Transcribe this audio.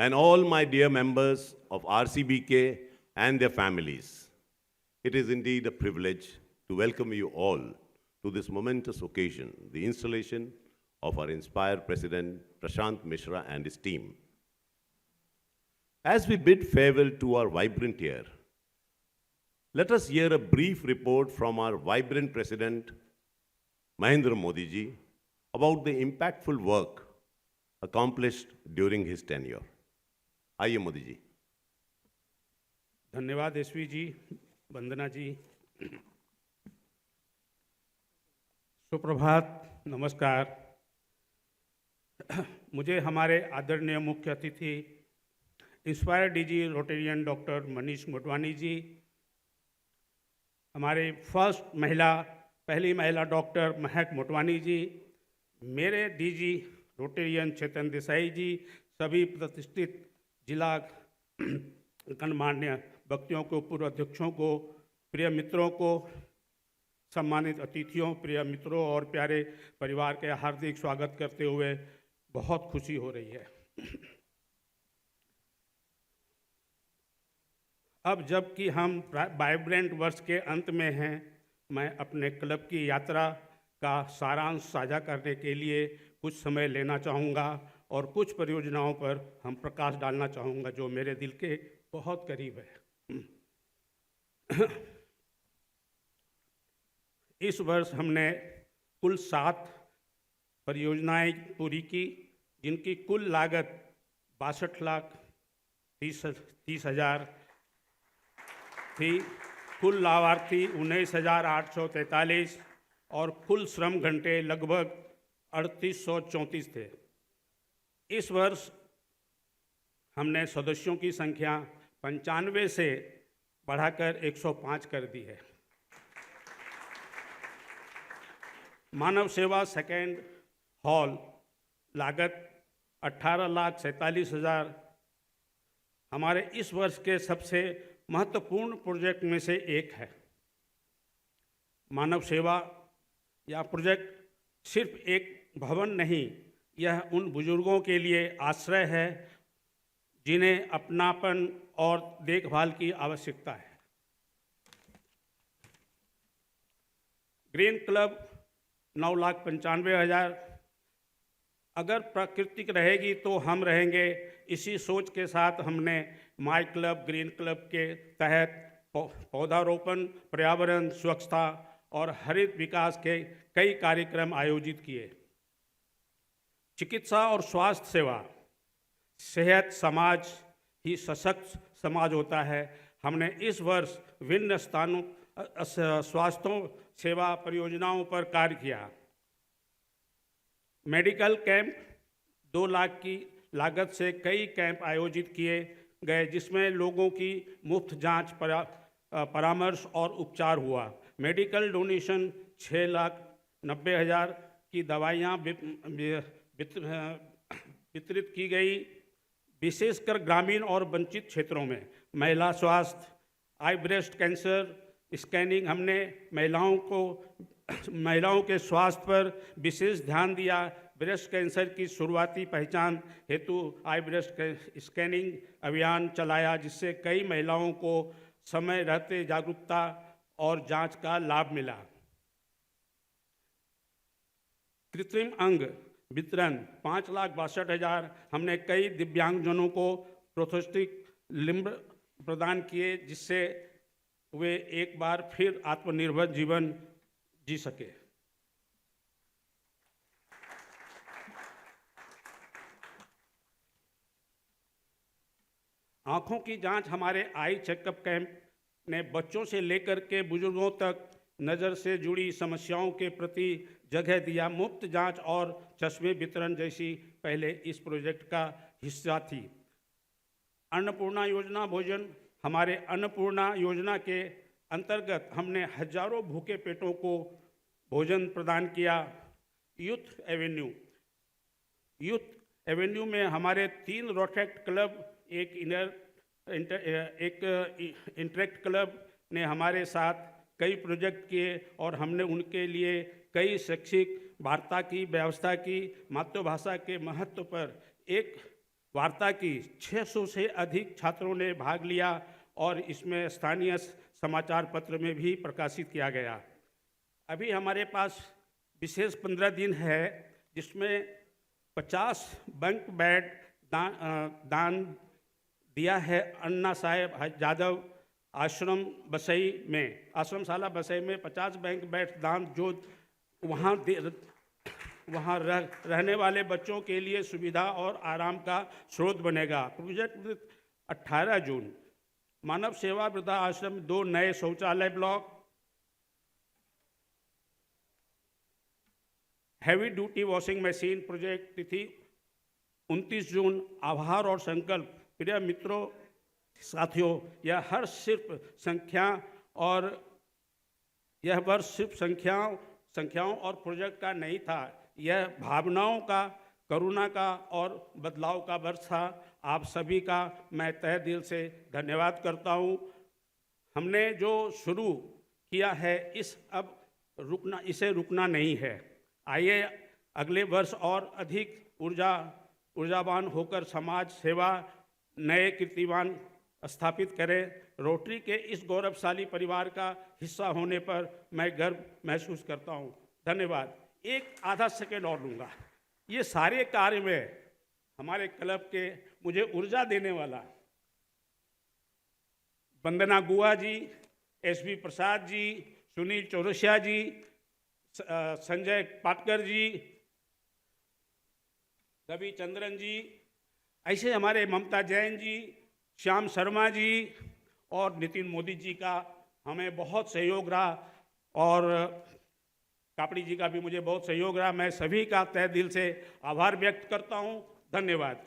and all my dear members of RCBK and their families. It is indeed a privilege to welcome you all to this momentous occasion, the installation of our inspired President Prashant Mishra and his team. As we bid farewell to our vibrant year, let us hear a brief report from our vibrant President Mahendra Modi ji about the impactful work accomplished during his tenure. आइए मोदी जी। धन्यवाद SV जी, वंदना जी। सुप्रभात, नमस्कार। मुझे हमारे आदरणीय मुख्य अतिथि inspire DG Rotarian doctor Manish Motwani ji, हमारे पहली महिला डॉक्टर महक मोटवानी जी, मेरे डीजी रोटेरियन चेतन देसाई जी, सभी प्रतिष्ठित जिला गणमान्य व्यक्तियों को, पूर्व अध्यक्षों को, प्रिय मित्रों को, सम्मानित अतिथियों, प्रिय मित्रों और प्यारे परिवार के हार्दिक स्वागत करते हुए बहुत खुशी हो रही है। अब जबकि हम वाइब्रेंट वर्ष के अंत में हैं, मैं अपने क्लब की यात्रा का सारांश साझा करने के लिए कुछ समय लेना चाहूँगा और कुछ परियोजनाओं पर हम प्रकाश डालना चाहूँगा जो मेरे दिल के बहुत करीब है। इस वर्ष हमने कुल 7 परियोजनाएं पूरी की, जिनकी कुल लागत 62,30,000 थी। कुल लाभार्थी 19,843 और कुल श्रम घंटे लगभग 3,834 थे। इस वर्ष हमने सदस्यों की संख्या 95 से बढ़ाकर 105 कर दी है। मानव सेवा सेकेंड हॉल लागत 18,47,000 हमारे इस वर्ष के सबसे महत्वपूर्ण प्रोजेक्ट में से एक है। मानव सेवा या प्रोजेक्ट सिर्फ एक भवन नहीं, यह उन बुजुर्गों के लिए आश्रय है जिन्हें अपनापन और देखभाल की आवश्यकता है। ग्रीन क्लब 9,95,000 अगर प्राकृतिक रहेगी तो हम रहेंगे, इसी सोच के साथ हमने माई क्लब ग्रीन क्लब के तहत पौधारोपण, पर्यावरण, स्वच्छता और हरित विकास के कई कार्यक्रम आयोजित किए। चिकित्सा और स्वास्थ्य सेवा, सेहत समाज ही सशक्त समाज होता है। हमने इस वर्ष विभिन्न स्थानों स्वास्थ्य सेवा परियोजनाओं पर कार्य किया। मेडिकल कैंप 2 लाख की लागत से कई कैंप आयोजित किए गए, जिसमें लोगों की मुफ्त जांच, परामर्श और उपचार हुआ। मेडिकल डोनेशन 6,90,000 की दवाइयाँ वितरित की गई। विशेषकर ग्रामीण और वंचित क्षेत्रों में महिला स्वास्थ्य, आई ब्रेस्ट कैंसर स्कैनिंग, हमने महिलाओं के स्वास्थ्य पर विशेष ध्यान दिया। ब्रेस्ट कैंसर की शुरुआती पहचान हेतु आई ब्रेस्ट स्कैनिंग अभियान चलाया, जिससे कई महिलाओं को समय रहते जागरूकता और जांच का लाभ मिला। कृत्रिम अंग वितरण 5,62,000 हमने कई दिव्यांगजनों को प्रोस्थेटिक लिम्ब प्रदान किए, जिससे वे एक बार फिर आत्मनिर्भर जीवन जी सके। आँखों की जांच, हमारे आई चेकअप कैंप ने बच्चों से लेकर के बुजुर्गों तक नज़र से जुड़ी समस्याओं के प्रति जगह दिया। मुफ्त जांच और चश्मे वितरण जैसी पहले इस प्रोजेक्ट का हिस्सा थी। अन्नपूर्णा योजना भोजन, हमारे अन्नपूर्णा योजना के अंतर्गत हमने हजारों भूखे पेटों को भोजन प्रदान किया। यूथ एवेन्यू में हमारे 3 रोटेक्ट क्लब, एक इंटरेक्ट क्लब ने हमारे साथ कई प्रोजेक्ट किए और हमने उनके लिए कई शैक्षिक वार्ता की व्यवस्था की। मातृभाषा के महत्व पर एक वार्ता की। 600 से अधिक छात्रों ने भाग लिया और इसमें स्थानीय समाचार पत्र में भी प्रकाशित किया गया। अभी हमारे पास विशेष 15 दिन है, जिसमें 50 बंक बेड दान दिया है अन्ना साहेब यादव आश्रम बसई में, आश्रमशाला बसई में 50 बैंक बेड दान, जो वहाँ रहने वाले बच्चों के लिए सुविधा और आराम का स्रोत बनेगा। प्रोजेक्ट 18 जून मानव सेवा वृद्धा आश्रम 2 नए शौचालय block, heavy duty washing machine project तिथि 29 जून। आभार और संकल्प। प्रिय मित्रों, साथियों, यह वर्ष सिर्फ संख्याओं और प्रोजेक्ट का नहीं था, यह भावनाओं का, करुणा का और बदलाव का वर्ष था। आप सभी का मैं तहे दिल से धन्यवाद करता हूँ। हमने जो शुरू किया है इसे रुकना नहीं है। आइए अगले वर्ष और अधिक ऊर्जावान होकर समाज सेवा नए कीर्तिमान स्थापित करें। रोटरी के इस गौरवशाली परिवार का हिस्सा होने पर मैं गर्व महसूस करता हूँ। धन्यवाद। एक आधा सेकेंड और लूँगा। ये सारे कार्य में हमारे क्लब के मुझे ऊर्जा देने वाला वंदना गुआ जी, एसबी प्रसाद जी, सुनील चौरसिया जी, संजय पाटकर जी, रवि चंद्रन जी, ऐसे हमारे ममता जैन जी, श्याम शर्मा जी और नितिन मोदी जी का हमें बहुत सहयोग रहा, और कापड़ी जी का भी मुझे बहुत सहयोग रहा। मैं सभी का तहे दिल से आभार व्यक्त करता हूँ। धन्यवाद।